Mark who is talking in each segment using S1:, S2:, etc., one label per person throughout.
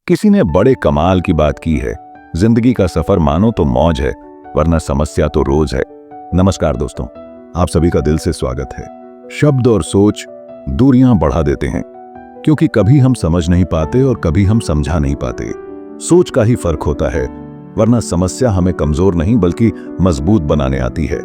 S1: किसी ने बड़े कमाल की बात की है, जिंदगी का सफर मानो तो मौज है, वरना समस्या तो रोज है। नमस्कार दोस्तों, आप सभी का दिल से स्वागत है। शब्द और सोच दूरियां बढ़ा देते हैं, क्योंकि कभी हम समझ नहीं पाते और कभी हम समझा नहीं पाते। सोच का ही फर्क होता है, वरना समस्या हमें कमजोर नहीं बल्कि मजबूत बनाने आती है।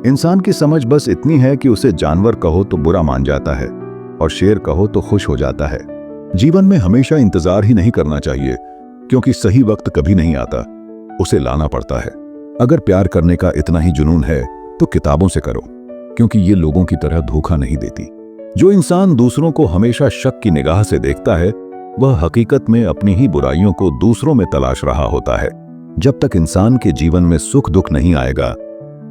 S1: इंसान की समझ बस इतनी है कि उसे जानवर कहो तो बुरा मान जाता है और शेर कहो तो खुश हो जाता है। जीवन में हमेशा इंतजार ही नहीं करना चाहिए, क्योंकि सही वक्त कभी नहीं आता, उसे लाना पड़ता है। अगर प्यार करने का इतना ही जुनून है तो किताबों से करो, क्योंकि ये लोगों की तरह धोखा नहीं देती। जो इंसान दूसरों को हमेशा शक की निगाह से देखता है, वह हकीकत में अपनी ही बुराइयों को दूसरों में तलाश रहा होता है। जब तक इंसान के जीवन में सुख दुख नहीं आएगा,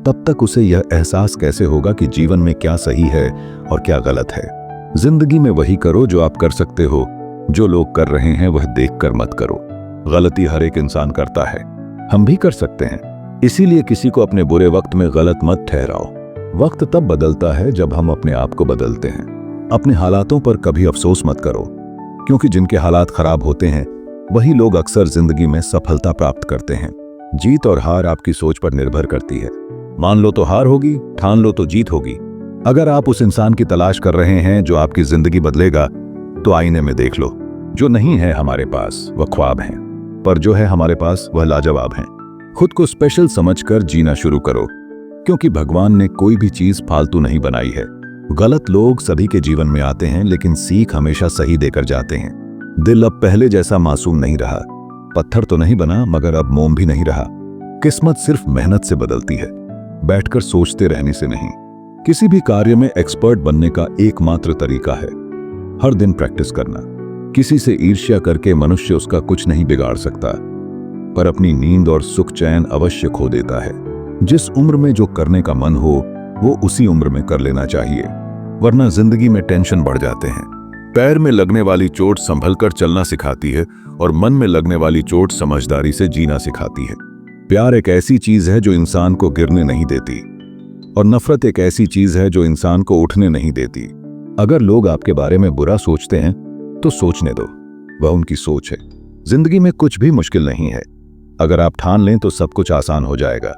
S1: तब तक उसे यह एहसास कैसे होगा कि जीवन में क्या सही है और क्या गलत है। जिंदगी में वही करो जो आप कर सकते हो, जो लोग कर रहे हैं वह देखकर मत करो। गलती हर एक इंसान करता है, हम भी कर सकते हैं, इसीलिए किसी को अपने बुरे वक्त में गलत मत ठहराओ। वक्त तब बदलता है जब हम अपने आप को बदलते हैं। अपने हालातों पर कभी अफसोस मत करो, क्योंकि जिनके हालात खराब होते हैं वही लोग अक्सर जिंदगी में सफलता प्राप्त करते हैं। जीत और हार आपकी सोच पर निर्भर करती है। मान लो तो हार होगी, ठान लो तो जीत होगी। अगर आप उस इंसान की तलाश कर रहे हैं जो आपकी जिंदगी बदलेगा, तो आईने में देख लो। जो नहीं है हमारे पास वह ख्वाब हैं, पर जो है हमारे पास वह लाजवाब हैं। खुद को स्पेशल समझकर जीना शुरू करो, क्योंकि भगवान ने कोई भी चीज फालतू नहीं बनाई है। गलत लोग सभी के जीवन में आते हैं, लेकिन सीख हमेशा सही देकर जाते हैं। दिल अब पहले जैसा मासूम नहीं रहा। पत्थर तो नहीं बना, मगर अब मोम भी नहीं रहा। किस्मत सिर्फ मेहनत से बदलती है, बैठकर सोचते रहने से नहीं। किसी भी कार्य में एक्सपर्ट बनने का एकमात्र तरीका है हर दिन प्रैक्टिस करना। किसी से ईर्ष्या करके मनुष्य उसका कुछ नहीं बिगाड़ सकता, पर अपनी नींद और सुख चैन अवश्य खो देता है। जिस उम्र में जो करने का मन हो वो उसी उम्र में कर लेना चाहिए, वरना जिंदगी में टेंशन बढ़ जाते हैं। पैर में लगने वाली चोट संभल कर चलना सिखाती है और मन में लगने वाली चोट समझदारी से जीना सिखाती है। प्यार एक ऐसी चीज है जो इंसान को गिरने नहीं देती, और नफरत एक ऐसी चीज है जो इंसान को उठने नहीं देती। अगर लोग आपके बारे में बुरा सोचते हैं तो सोचने दो, वह उनकी सोच है। जिंदगी में कुछ भी मुश्किल नहीं है। अगर आप ठान लें तो सब कुछ आसान हो जाएगा।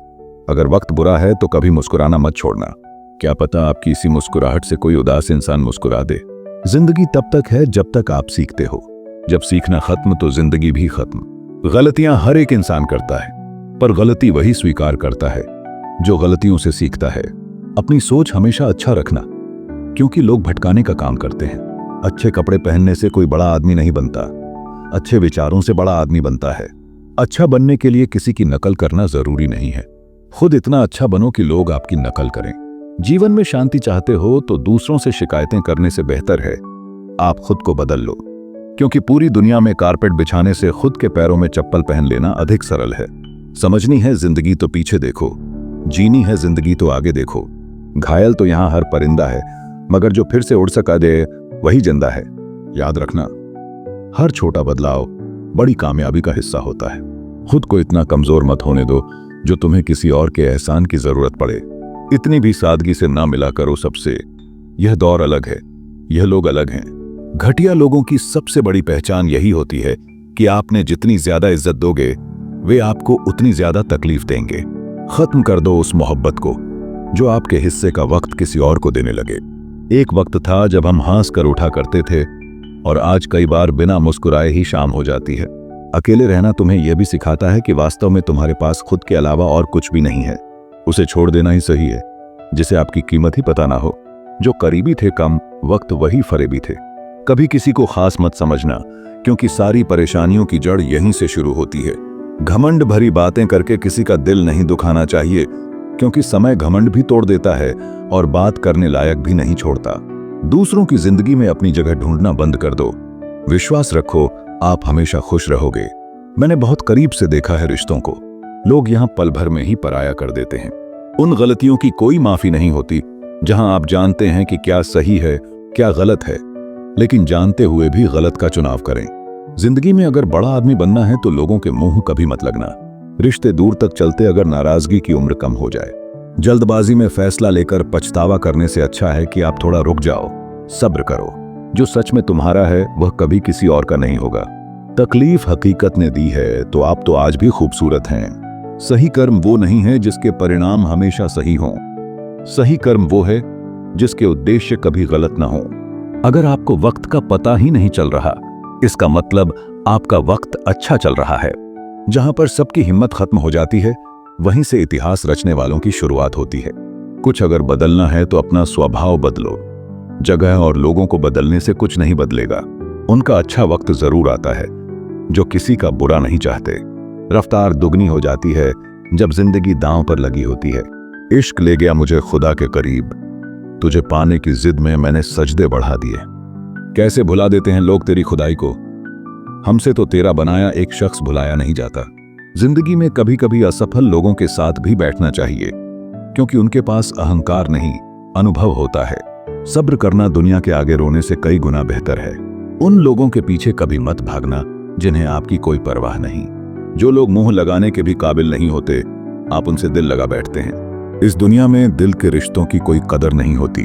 S1: अगर वक्त बुरा है तो कभी मुस्कुराना मत छोड़ना। क्या पता आपकी इसी मुस्कुराहट से कोई उदास इंसान मुस्कुरा दे। जिंदगी तब तक है जब तक आप सीखते हो। जब सीखना खत्म तो जिंदगी भी खत्म। गलतियां हर एक इंसान करता है, पर गलती वही स्वीकार करता है जो गलतियों से सीखता है। अपनी सोच हमेशा अच्छा रखना, क्योंकि लोग भटकाने का काम करते हैं। अच्छे कपड़े पहनने से कोई बड़ा आदमी नहीं बनता, अच्छे विचारों से बड़ा आदमी बनता है। अच्छा बनने के लिए किसी की नकल करना जरूरी नहीं है। खुद इतना अच्छा बनो कि लोग आपकी नकल करें। जीवन में शांति चाहते हो तो दूसरों से शिकायतें करने से बेहतर है आप खुद को बदल लो, क्योंकि पूरी दुनिया में कारपेट बिछाने से खुद के पैरों में चप्पल पहन लेना अधिक सरल है। समझनी है जिंदगी तो पीछे देखो, जीनी है जिंदगी तो आगे देखो। घायल तो यहाँ हर परिंदा है, मगर जो फिर से उड़ सका दे वही जिंदा है। याद रखना, हर छोटा बदलाव बड़ी कामयाबी का हिस्सा होता है। खुद को इतना कमजोर मत होने दो जो तुम्हें किसी और के एहसान की जरूरत पड़े। इतनी भी सादगी से ना मिला करो सबसे। यह दौर अलग है, यह लोग अलग हैं। घटिया लोगों की सबसे बड़ी पहचान यही होती है कि आपने जितनी ज्यादा इज्जत दोगे, वे आपको उतनी ज्यादा तकलीफ देंगे। खत्म कर दो उस मोहब्बत को जो आपके हिस्से का वक्त किसी और को देने लगे। एक वक्त था जब हम हंस कर उठा करते थे, और आज कई बार बिना मुस्कुराए ही शाम हो जाती है। अकेले रहना तुम्हें यह भी सिखाता है कि वास्तव में तुम्हारे पास खुद के अलावा और कुछ भी नहीं है। उसे छोड़ देना ही सही है, जिसे आपकी कीमत ही पता ना हो। जो करीबी थे कम, वक्त वही फरेबी थे। कभी किसी को खास मत समझना, क्योंकि सारी परेशानियों की जड़ यहीं से शुरू होती है। घमंड भरी बातें करके किसी का दिल नहीं दुखाना चाहिए, क्योंकि समय घमंड भी तोड़ देता है और बात करने लायक भी नहीं छोड़ता। दूसरों की जिंदगी में अपनी जगह ढूंढना बंद कर दो। विश्वास रखो, आप हमेशा खुश रहोगे। मैंने बहुत करीब से देखा है रिश्तों को। लोग यहाँ पल भर में ही पराया कर देते हैं। उन गलतियों की कोई माफी नहीं होती जहां आप जानते हैं कि क्या सही है क्या गलत है, लेकिन जानते हुए भी गलत का चुनाव करें। जिंदगी में अगर बड़ा आदमी बनना है तो लोगों के मुंह कभी मत लगना। रिश्ते दूर तक चलते अगर नाराजगी की उम्र कम हो जाए। जल्दबाजी में फैसला लेकर पछतावा करने से अच्छा है कि आप थोड़ा रुक जाओ, सब्र करो। जो सच में तुम्हारा है वह कभी किसी और का नहीं होगा। तकलीफ हकीकत ने दी है तो आप तो आज भी खूबसूरत हैं। सही कर्म वो नहीं है जिसके परिणाम हमेशा सही हों। सही कर्म वो है जिसके उद्देश्य कभी गलत ना हो। अगर आपको वक्त का पता ही नहीं चल रहा, इसका मतलब आपका वक्त अच्छा चल रहा है। जहां पर सबकी हिम्मत खत्म हो जाती है, वहीं से इतिहास रचने वालों की शुरुआत होती है। कुछ अगर बदलना है तो अपना स्वभाव बदलो। जगह और लोगों को बदलने से कुछ नहीं बदलेगा। उनका अच्छा वक्त जरूर आता है जो किसी का बुरा नहीं चाहते। रफ्तार दुगनी हो जाती है जब जिंदगी दांव पर लगी होती है। इश्क ले गया मुझे खुदा के करीब, तुझे पाने की जिद में मैंने सजदे बढ़ा दिए। कैसे भुला देते हैं लोग तेरी खुदाई को। हमसे तो तेरा बनाया एक शख्स भुलाया नहीं जाता। जिंदगी में कभी कभी असफल लोगों के साथ भी बैठना चाहिए, क्योंकि उनके पास अहंकार नहीं, अनुभव होता है। सब्र करना दुनिया के आगे रोने से कई गुना बेहतर है। उन लोगों के पीछे कभी मत भागना जिन्हें आपकी कोई परवाह नहीं। जो लोग मुंह लगाने के भी काबिल नहीं होते, आप उनसे दिल लगा बैठते हैं। इस दुनिया में दिल के रिश्तों की कोई कदर नहीं होती,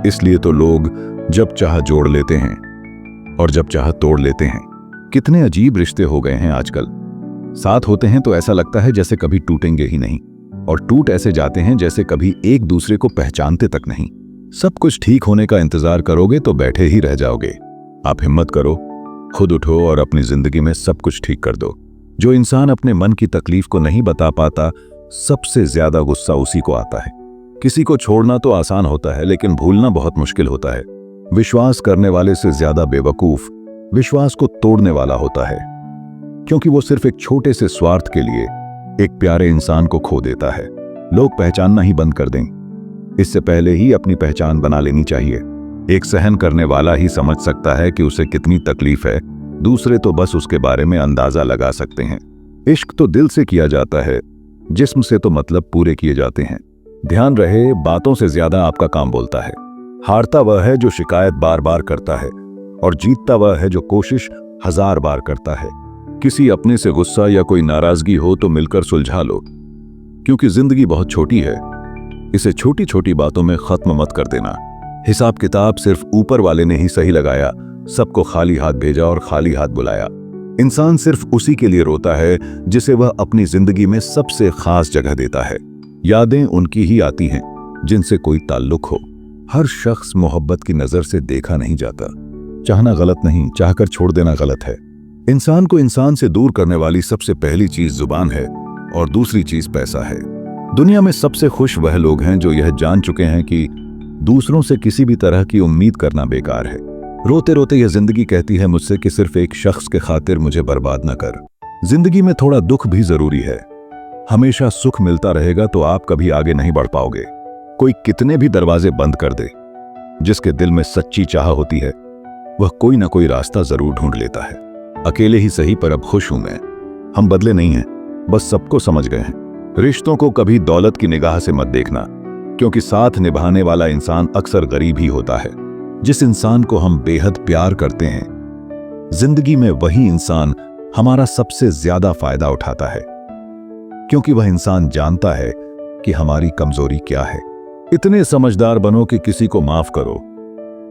S1: इसलिए तो लोग जब चाह जोड़ लेते हैं और जब चाह तोड़ लेते हैं। कितने अजीब रिश्ते हो गए हैं आजकल। साथ होते हैं तो ऐसा लगता है जैसे कभी टूटेंगे ही नहीं, और टूट ऐसे जाते हैं जैसे कभी एक दूसरे को पहचानते तक नहीं। सब कुछ ठीक होने का इंतजार करोगे तो बैठे ही रह जाओगे। आप हिम्मत करो, खुद उठो और अपनी जिंदगी में सब कुछ ठीक कर दो। जो इंसान अपने मन की तकलीफ को नहीं बता पाता, सबसे ज्यादा गुस्सा उसी को आता है। किसी को छोड़ना तो आसान होता है, लेकिन भूलना बहुत मुश्किल होता है। विश्वास करने वाले से ज्यादा बेवकूफ विश्वास को तोड़ने वाला होता है, क्योंकि वो सिर्फ एक छोटे से स्वार्थ के लिए एक प्यारे इंसान को खो देता है। लोग पहचानना ही बंद कर दें, इससे पहले ही अपनी पहचान बना लेनी चाहिए। एक सहन करने वाला ही समझ सकता है कि उसे कितनी तकलीफ है, दूसरे तो बस उसके बारे में अंदाजा लगा सकते हैं। इश्क तो दिल से किया जाता है, जिस्म से तो मतलब पूरे किए जाते हैं। ध्यान रहे, बातों से ज्यादा आपका काम बोलता है। हारता वह है जो शिकायत बार बार करता है, और जीतता वह है जो कोशिश 1000 बार करता है। किसी अपने से गुस्सा या कोई नाराजगी हो तो मिलकर सुलझा लो, क्योंकि जिंदगी बहुत छोटी है। इसे छोटी छोटी बातों में खत्म मत कर देना। हिसाब किताब सिर्फ ऊपर वाले ने ही सही लगाया, सबको खाली हाथ भेजा और खाली हाथ बुलाया। इंसान सिर्फ उसी के लिए रोता है जिसे वह अपनी जिंदगी में सबसे खास जगह देता है। यादें उनकी ही आती हैं जिनसे कोई ताल्लुक हो। हर शख्स मोहब्बत की नजर से देखा नहीं जाता। चाहना गलत नहीं, चाहकर छोड़ देना गलत है। इंसान को इंसान से दूर करने वाली सबसे पहली चीज जुबान है, और दूसरी चीज पैसा है। दुनिया में सबसे खुश वह लोग हैं जो यह जान चुके हैं कि दूसरों से किसी भी तरह की उम्मीद करना बेकार है। रोते रोते यह जिंदगी कहती है मुझसे कि सिर्फ एक शख्स के खातिर मुझे बर्बाद न कर। जिंदगी में थोड़ा दुख भी जरूरी है। हमेशा सुख मिलता रहेगा तो आप कभी आगे नहीं बढ़ पाओगे। कोई कितने भी दरवाजे बंद कर दे, जिसके दिल में सच्ची चाह होती है वह कोई ना कोई रास्ता जरूर ढूंढ लेता है। अकेले ही सही, पर अब खुश हूं मैं। हम बदले नहीं हैं, बस सबको समझ गए हैं। रिश्तों को कभी दौलत की निगाह से मत देखना, क्योंकि साथ निभाने वाला इंसान अक्सर गरीब ही होता है। जिस इंसान को हम बेहद प्यार करते हैं, जिंदगी में वही इंसान हमारा सबसे ज्यादा फायदा उठाता है, क्योंकि वह इंसान जानता है कि हमारी कमजोरी क्या है। इतने समझदार बनो कि किसी को माफ करो,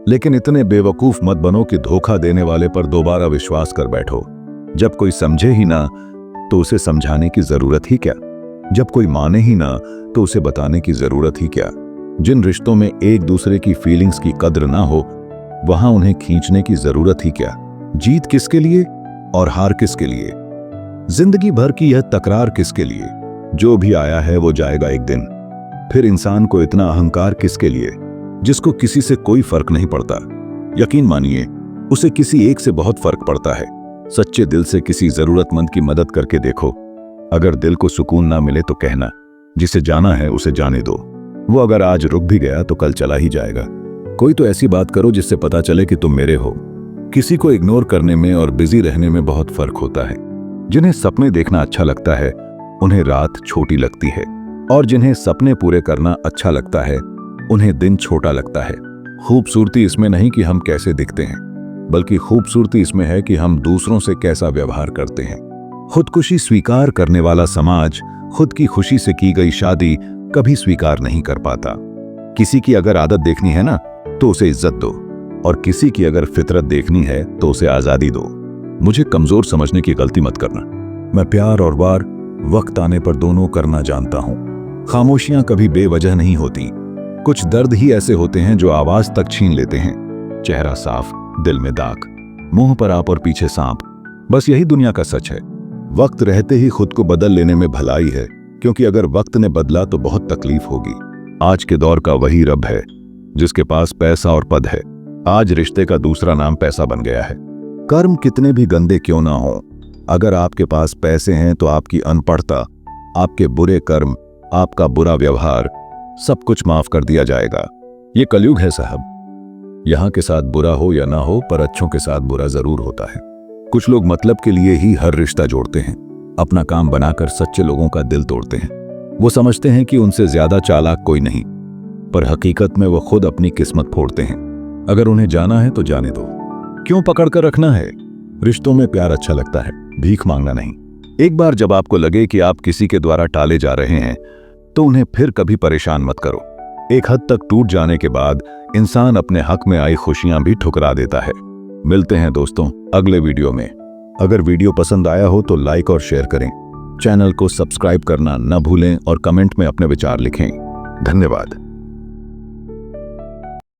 S1: लेकिन इतने बेवकूफ मत बनो कि धोखा देने वाले पर दोबारा विश्वास कर बैठो। जब कोई समझे ही ना तो उसे समझाने की जरूरत ही क्या। जब कोई माने ही ना तो उसे बताने की जरूरत ही क्या। जिन रिश्तों में एक दूसरे की फीलिंग्स की कद्र ना हो, वहां उन्हें खींचने की जरूरत ही क्या। जीत किसके लिए और हार किसके लिए? जिंदगी भर की यह तकरार किसके लिए? जो भी आया है वो जाएगा एक दिन। फिर इंसान को इतना अहंकार किसके लिए, जिसको किसी से कोई फर्क नहीं पड़ता? यकीन मानिए, उसे किसी एक से बहुत फर्क पड़ता है। सच्चे दिल से किसी जरूरतमंद की मदद करके देखो। अगर दिल को सुकून ना मिले तो कहना, जिसे जाना है उसे जाने दो। वो अगर आज रुक भी गया तो कल चला ही जाएगा। कोई तो ऐसी बात करो जिससे पता चले कि तुम मेरे हो। किसी को इग्नोर करने में और बिजी रहने में बहुत फर्क होता है। जिन्हें सपने देखना अच्छा लगता है, उन्हें रात छोटी लगती है, और जिन्हें सपने पूरे करना अच्छा लगता है, उन्हें दिन छोटा लगता है। खूबसूरती इसमें नहीं कि हम कैसे दिखते हैं, बल्कि खूबसूरती इसमें है कि हम दूसरों से कैसा व्यवहार करते हैं। खुदकुशी स्वीकार करने वाला समाज खुद की खुशी से की गई शादी कभी स्वीकार नहीं कर पाता। किसी की अगर आदत देखनी है ना, तो उसे इज्जत दो, और किसी की अगर फितरत देखनी है तो उसे आजादी दो। मुझे कमजोर समझने की गलती मत करना। मैं प्यार और वार वक्त आने पर दोनों करना जानता हूं। खामोशियां कभी बेवजह नहीं होती। कुछ दर्द ही ऐसे होते हैं जो आवाज तक छीन लेते हैं। चेहरा साफ, दिल में दाग, मुंह पर आप और पीछे सांप। बस यही दुनिया का सच है। वक्त रहते ही खुद को बदल लेने में भलाई है, क्योंकि अगर वक्त ने बदला तो बहुत तकलीफ होगी। आज के दौर का वही रब है जिसके पास पैसा और पद है। आज रिश्ते का दूसरा नाम पैसा बन गया है। कर्म कितने भी गंदे क्यों ना हो, अगर आपके पास पैसे हैं तो आपकी अनपढ़ता, आपके बुरे कर्म, आपका बुरा व्यवहार, सब कुछ माफ कर दिया जाएगा। ये कलयुग है साहब। यहां के साथ बुरा हो या ना हो, पर अच्छों के साथ बुरा जरूर होता है। कुछ लोग मतलब के लिए ही हर रिश्ता जोड़ते हैं, अपना काम बनाकर सच्चे लोगों का दिल तोड़ते हैं। वो समझते हैं कि उनसे ज्यादा चालाक कोई नहीं, पर हकीकत में वो खुद अपनी किस्मत फोड़ते हैं। अगर उन्हें जाना है तो जाने दो, क्यों पकड़ कर रखना है। रिश्तों में प्यार अच्छा लगता है, भीख मांगना नहीं। एक बार जब आपको लगे कि आप किसी के द्वारा टाले जा रहे हैं तो उन्हें फिर कभी परेशान मत करो। एक हद तक टूट जाने के बाद इंसान अपने हक में आई खुशियां भी ठुकरा देता है। मिलते हैं दोस्तों अगले वीडियो में। अगर वीडियो पसंद आया हो तो लाइक और शेयर करें। चैनल को सब्सक्राइब करना न भूलें और कमेंट में अपने विचार लिखें। धन्यवाद।